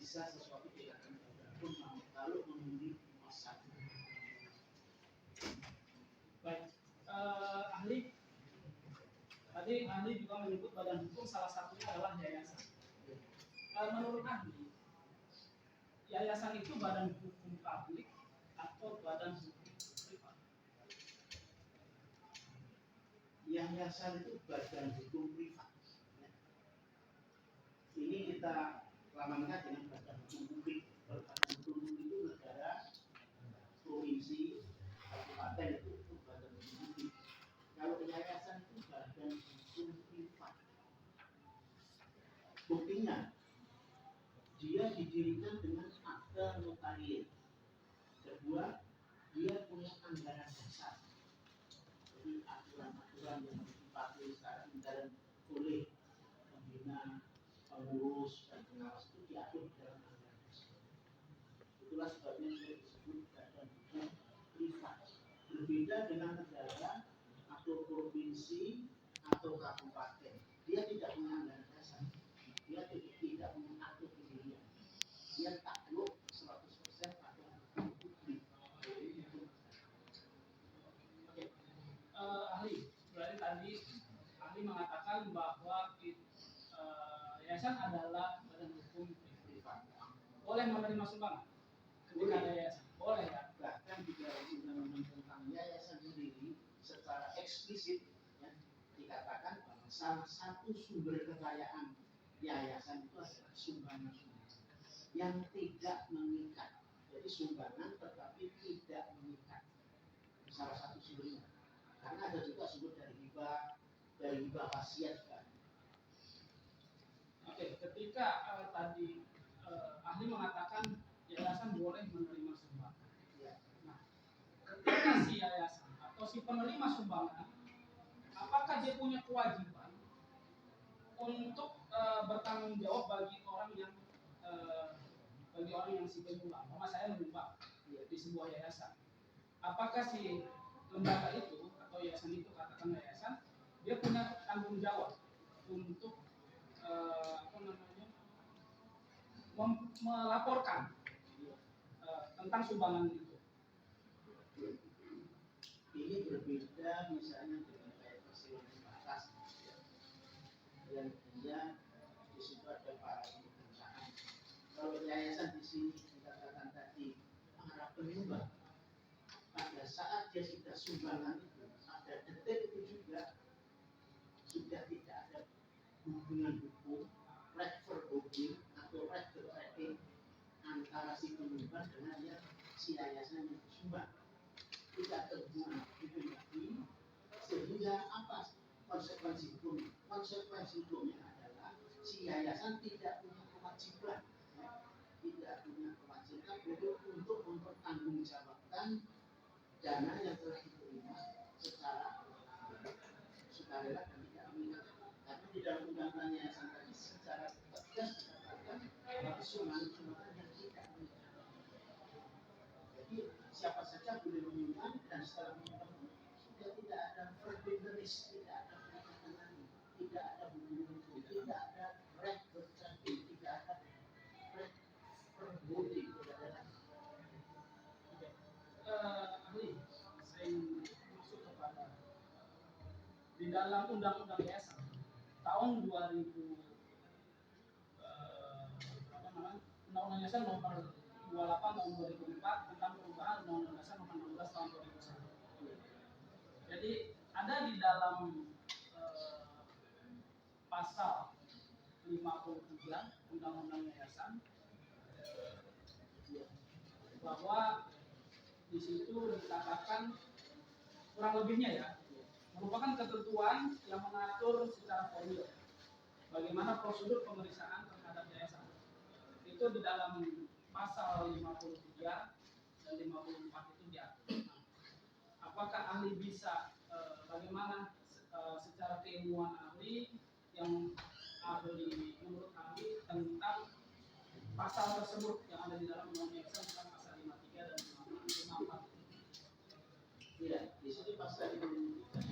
bisa sesuatu tidak akan pun kalau memilih masa. Baik, ahli tadi ahli juga menyebut badan hukum salah satunya adalah yayasan. Menurut ahli, yayasan itu badan hukum publik atau badan hukum privat? Yayasan itu badan hukum privat. Ini kita lamankan dengan badan hukum publik. Badan hukum publik itu negara, provinsi, kabupaten itu badan hukum publik. Kalau yayasan itu badan hukum privat. Buktinya, dia didirikan dengan akta notaris. Kedua, dia punya anggaran dasar. Jadi aturan-aturan yang dipakai secara intern oleh pembina, pengurus, dan pengawas itu diatur dalam anggaran dasar. Itulah sebabnya dia disebut badan hukum privat. Berbeda dengan negara atau provinsi atau kabupaten, dia tidak punya anggaran dasar. Dia tidak punya akte pendirian. Dia takluk 100% pada hukum publik. Ahli, berarti tadi ahli mengatakan bahwa yayasan adalah badan hukum privat. Boleh menerima sumbangan ketika ada yayasan? Boleh ya. Bahkan di dalam undang-undang tentang yayasan sendiri secara eksplisit ya, dikatakan bahwa salah satu sumber kekayaan yayasan itu adalah sumbangan yang tidak mengikat. Jadi sumbangan tetapi tidak mengikat. Salah satu sumbernya. Karena ada juga sumber dari hibah wasiat kan. Oke, ketika tadi ahli mengatakan yayasan boleh menerima sumbangan. Ya. Nah, ketika si yayasan atau si penerima sumbangan, apakah dia punya kewajiban untuk bertanggung jawab bagi orang yang si penyumbang? Mama saya menyumbang di sebuah yayasan. Apakah si lembaga itu atau yayasan itu, katakan yayasan, dia punya tanggung jawab untuk melaporkan tentang sumbangan itu? Ini berbeda misalnya dengan kayak perselingkuhan batas yang dia di situ ada para perusahaan. Kalau yayasan di sini dikatakan tadi para penyumbang, pada saat dia sudah sumbangan itu ada detik itu juga sudah tidak ada hubungan hukum, referendum atau referendum antara si penyumbang dengan yang si yayasan yang disumbang. Tidak terhubung hukum lagi, sehingga apa konsekuensi hukum? Konsekuensi hukumnya adalah si yayasan tidak punya kewajiban, untuk mempertanggungjawabkan dana yang telah diterima secara sukarela dan tidak mengikat. Karena di dalam undang-undang yayasan tadi secara tegas dikatakan sumbangan yang tidak mengikat. Jadi siapa saja boleh menyumbang dan setelah menyumbang sudah tidak ada verbinderis, tidak ada perikatan lagi, tidak ada hubungan hukum, tidak ada referendum, tidak ada referendum, tidak ada. Ahli, saya masuk kepada di dalam undang-undang yayasan tahun 2000 undang-undang yayasan nomor 28 tahun 2004 tentang perubahan undang-undang dasar nomor 16 tahun 2001. Jadi ada di dalam pasal 53 undang-undang yayasan bahwa di situ dikatakan kurang lebihnya ya, merupakan ketentuan yang mengatur secara formil bagaimana prosedur pemeriksaan terhadap yayasan. Itu di dalam pasal 53 dan 54 itu diatur. Apakah ahli bisa bagaimana secara keilmuan ahli yang ahli menurut ahli tentang pasal tersebut yang ada di dalam undang-undang yayasan tentang pasal 53 dan 54? Tidak, di sini pasal 53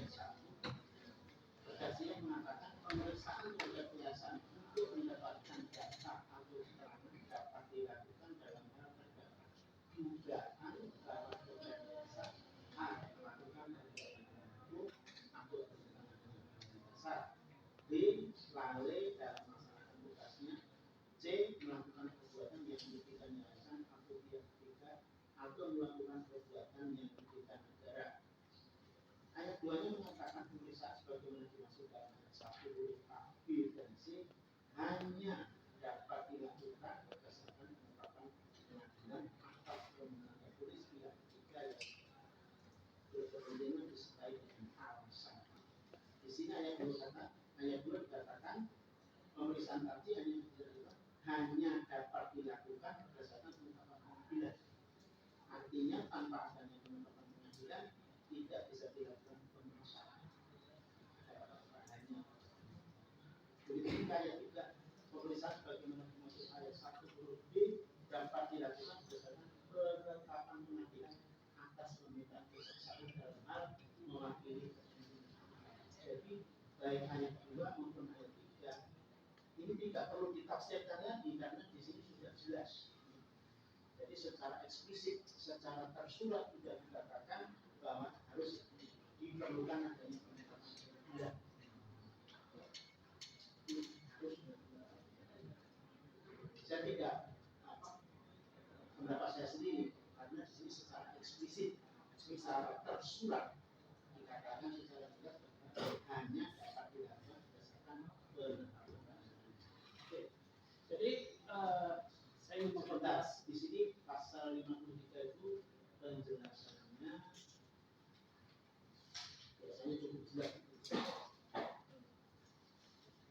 yang mengatakan pemeriksaan terhadap yayasan untuk mendapatkan data atau keterangan dapat dugaan bahwa kejadian A melakukan perbuatan itu atau bertentangan dengan undang-undang dasar, B lalai dalam melaksanakan tugasnya, C melakukan perbuatan yang merugikan yayasan atau pihak ketiga atau melakukan perbuatan yang merugikan negara. Ayat 2-nya mengatakan pemeriksaan sebagaimana dimaksud dalam ayat 1 huruf A, B, dan C hanya dapat dilakukan berdasarkan penetapan pengadilan atas permohonan tertulis pihak ketiga yang berkepentingan disertai dengan alasan. Di sini ayat 2 dikatakan pemeriksaan tadi hanya dapat dilakukan berdasarkan penetapan pengadilan. Artinya tanpa adanya penetapan pengadilan tidak bisa dilakukan pemeriksaan. Begitu juga ayat 3, pemeriksaan sebagaimana dimaksud ayat 1 huruf B dapat dilakukan berdasarkan penetapan pengadilan atas permintaan kesaksian dalam hal mewakili kepentingan. Jadi baik ayat 2 maupun ayat 3 ini tidak perlu ditafsirkan lagi karena di sini sudah jelas. Jadi secara eksplisit, secara tersurat sudah dikatakan bahwa harus diperlukan adanya penetapan pengadilan. Saya tidak pendapat saya sendiri karena di sini secara eksplisit, secara tersurat dikatakan secara jelas hanya dapat dilakukan berdasarkan penetapan. Jadi saya ingin mempertegas di sini pasal 53 itu penjelasannya biasanya cukup jelas.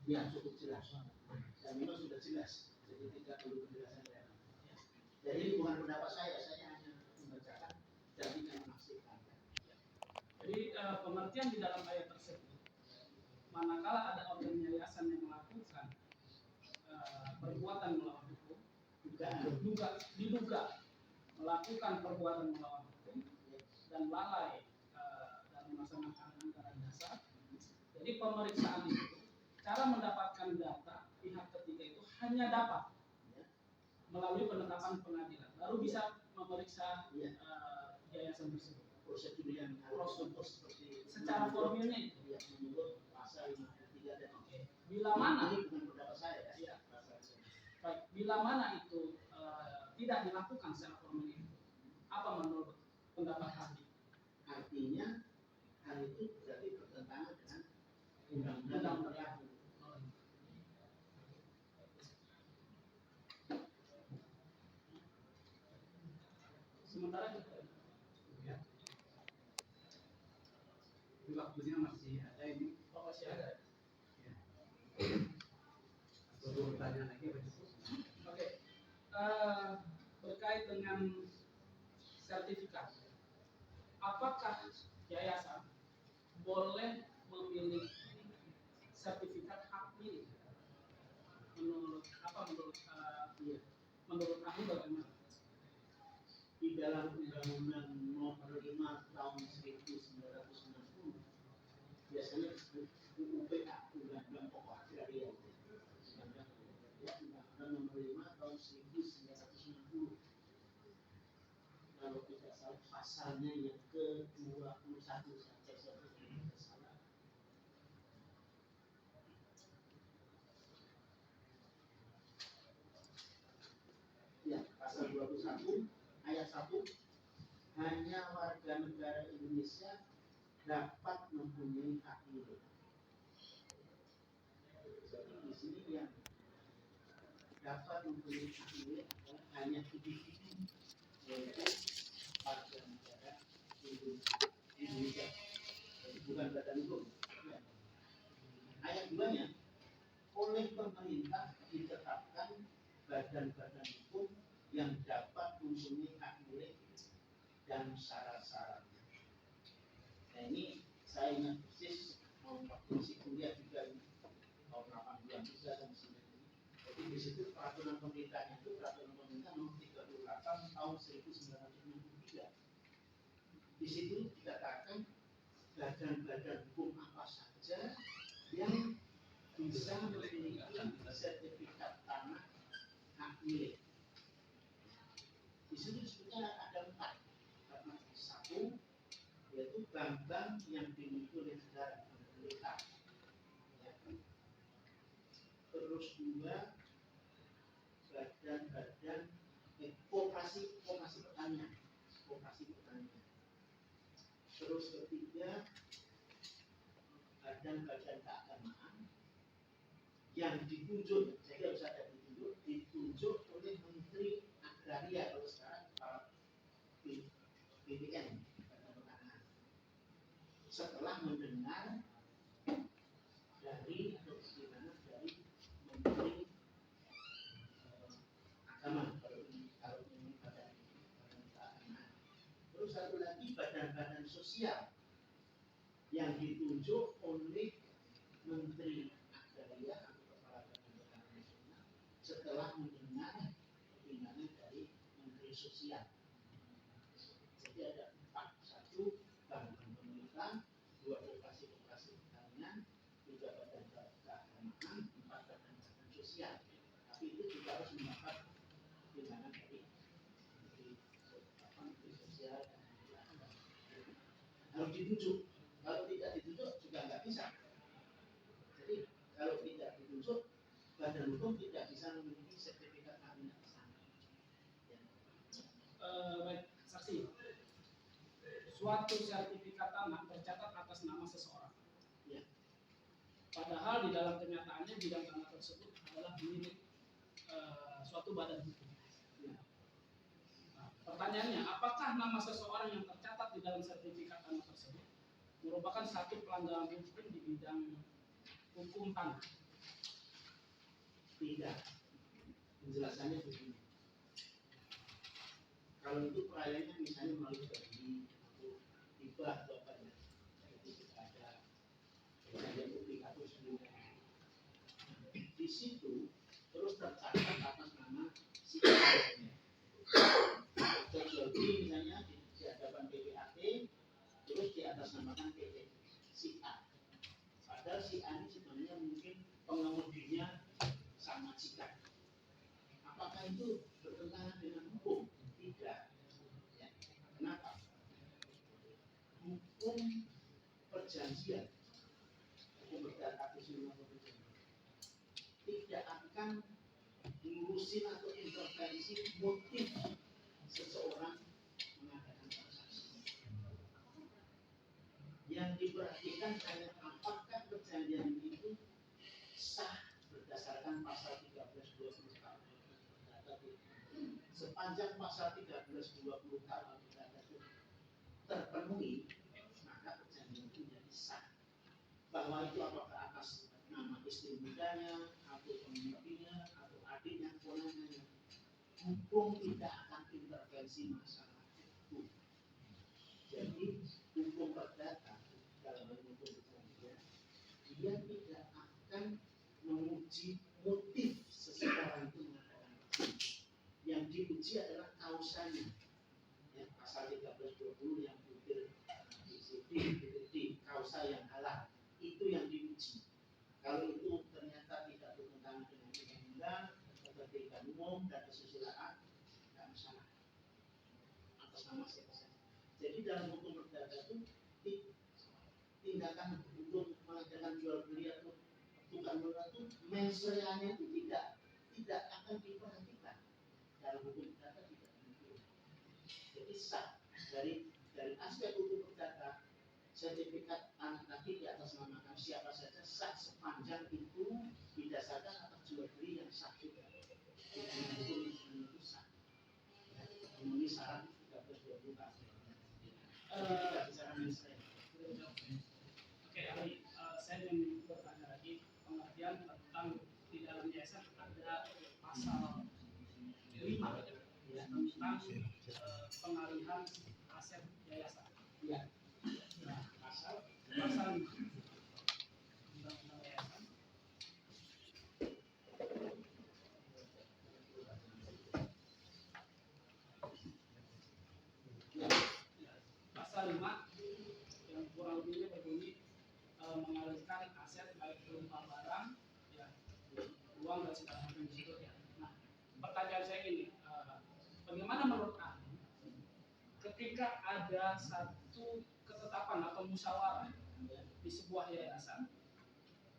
Ya cukup jelas. Dan memang sudah jelas. Jadi tidak perlu penjelasan lain. Jadi ini bukan pendapat saya hanya membacakan dan tidak menafsirkan. Jadi pengertian di dalam ayat tersebut, manakala ada organ yayasan yang melakukan perbuatan melawan hukum, diduga melakukan perbuatan melawan hukum dan lalai dalam melaksanakan anggaran dasar. Jadi pemeriksaan itu, cara mendapatkan data pihak ketiga itu hanya dapat melalui penetapan pengadilan, baru bisa memeriksa yayasan tersebut. Prosedur yang seperti secara formilnya itu menurut pasal 53 dan bila mana ini bukan pendapat saya ya. Baik, bila mana itu tidak dilakukan secara formal itu, apa menurut pendapat ahli? Artinya hal itu berarti bertentangan dengan undang-undang berlaku. Sementara kita ya. Waktunya masih ada ini. Oh, masih ada. Ya. Atau pertanyaan lagi apa cukup? Oke. Berkait dengan sertifikat, apakah yayasan boleh memiliki sertifikat hak milik? Menurut ahli bagaimana? Di dalam Undang-Undang Nomor 5 Tahun 1990 biasanya disebut UPA, Undang-Undang Pokok Agraria. Undang-Undang Nomor 5 Tahun 1990. Kalau tidak salah pasalnya yang ke-21 saja tidak salah. Ya, pasal 21 ayat 1, hanya warga negara Indonesia dapat mempunyai hak milik. Jadi di sini yang dapat mempunyai hak milik adalah hanya individu, yaitu warga negara Indonesia. Jadi bukan badan hukum. Ya. Ayat 2-nya, oleh pemerintah ditetapkan badan-badan hukum yang dapat mempunyai hak milik dan syarat-syaratnya. Nah ini saya ingat persis waktu masih kuliah juga ini tahun 82 dan 9 ini. Jadi di situ peraturan pemerintahnya itu peraturan pemerintah nomor 38 tahun 1963. Di situ dikatakan badan-badan hukum apa saja yang bisa memiliki sertifikat tanah hak milik. Di sini sebetulnya Terus ketiga, badan-badan keagamaan yang ditunjuk, saya harus ada ditunjuk oleh Menteri Agraria kalau sekarang BPN setelah mendengar dari atau bagaimana dari Menteri Agama kalau ini badan keagamaan. Terus satu lagi badan-badan sosial yang ditunjuk oleh Menteri Agraria atau Kepala Badan Keagamaan Nasional setelah mendengar pertimbangan dari Menteri Sosial. Jadi ada 4, 1 bantuan pemerintah, 2 operasi-operasi pertanian, 3 badan keagamaan, 4 badan sosial. Tapi itu juga harus mendapat pertimbangan dari Menteri Sosial dan harus ditunjuk. Kalau tidak ditunjuk juga nggak bisa. Jadi kalau tidak ditunjuk, badan hukum tidak bisa memiliki sertifikat tanah tersangka. Baik, saksi. Suatu sertifikat tanah tercatat atas nama seseorang. Ya. Padahal di dalam kenyataannya bidang tanah tersebut adalah milik suatu badan hukum. Ya. Nah, pertanyaannya, apakah nama seseorang yang tercatat di dalam sertifikat tanah tersebut merupakan satu pelanggaran hukum di bidang hukum tanah? Tidak. Penjelasannya begini. Kalau itu perayanya misalnya melalui bagi atau tiba atau apa ya, jadi tidak ada perjanjian publik atau sebagainya. Di situ terus tercatat atas nama si A. Atau jual beli misalnya di hadapan PPAT, terus di atas namakan PT si A. Padahal si A ini sebenarnya mungkin pengemudinya sama majikan. Apakah itu bertentangan dengan hukum? Tidak. Ya. Kenapa? Hukum perjanjian, hukum berdasar tidak akan ngurusin atau intervensi motif seseorang mengadakan transaksi. Yang diperhatikan hanya apakah perjanjian itu sah berdasarkan pasal 1320 sepanjang pasal 1320 itu terpenuhi, maka perjanjian itu menjadi sah. Bahwa itu apakah atas nama istri mudanya, atau pemimpinnya, atau adiknya, ponannya, hukum tidak akan intervensi masalah itu. Jadi hukum perdata dalam hukum perjanjian, dia tidak akan menguji motif seseorang itu mengadakan perjanjian. Yang diuji adalah kausanya. Ya, pasal 1320 yang butir di kausa yang halal itu yang diuji. Kalau itu ternyata tidak bertentangan dengan undang-undang, ketertiban umum dan kesusilaan, tidak masalah. Atas nama siapa saja. Jadi dalam hukum perdata itu tindakan hukum mengadakan jual beli atau tukar menukar itu mensreanya itu tidak akan diperhatikan. Dalam hukum perdata tidak begitu. Jadi sah dari aspek hukum perdata, sertifikat tanah tadi di atas namakan siapa saja sah sepanjang itu didasarkan atas jual beli yang sah juga. Hukum itu sah. Memenuhi syarat 1320 kan. Tidak bicara mensreanya. Oke, ahli, saya ingin bertanya lagi pengertian tentang di dalam yayasan ada pasal 5 ya, tentang pengalihan aset yayasan. Ya. Nah, pasal 5 undang-undang yayasan. Ya, pasal 5 yang kurang lebihnya berbunyi mengalihkan aset baik berupa barang, ya, uang dan segala macam di situ ya. Nah, pertanyaan saya ini, bagaimana menurut Anda ketika ada satu ketetapan atau musyawarah di sebuah yayasan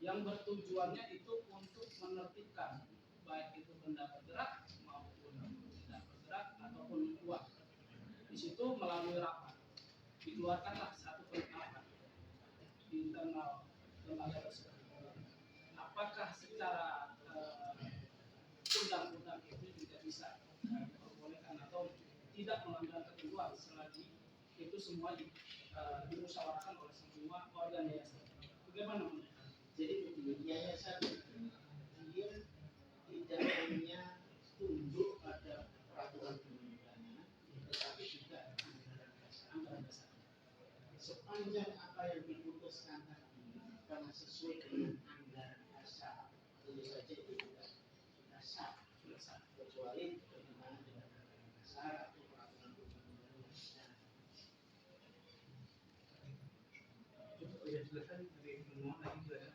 yang bertujuannya itu untuk menertibkan baik itu benda bergerak maupun tidak bergerak ataupun uang. Di situ melalui rapat dikeluarkanlah satu internal lembaga tersebut. Apakah secara undang-undang itu juga bisa diperbolehkan atau tidak melanggar ketentuan selagi itu semua dimusyawarahkan oleh semua organ yayasan. Bagaimana menurut Anda? Jadi begini, yayasan dia tidak hanya tunduk pada peraturan perundangan, tetapi juga anggaran dasar. Sepanjang apa yang diputuskan tadi karena sesuai dengan anggaran dasar, tentu saja itu sudah sah, kecuali bertentangan dengan anggaran dasar atau peraturan perundangan. Cukup ya selesai dari pemohon lagi sudah ya.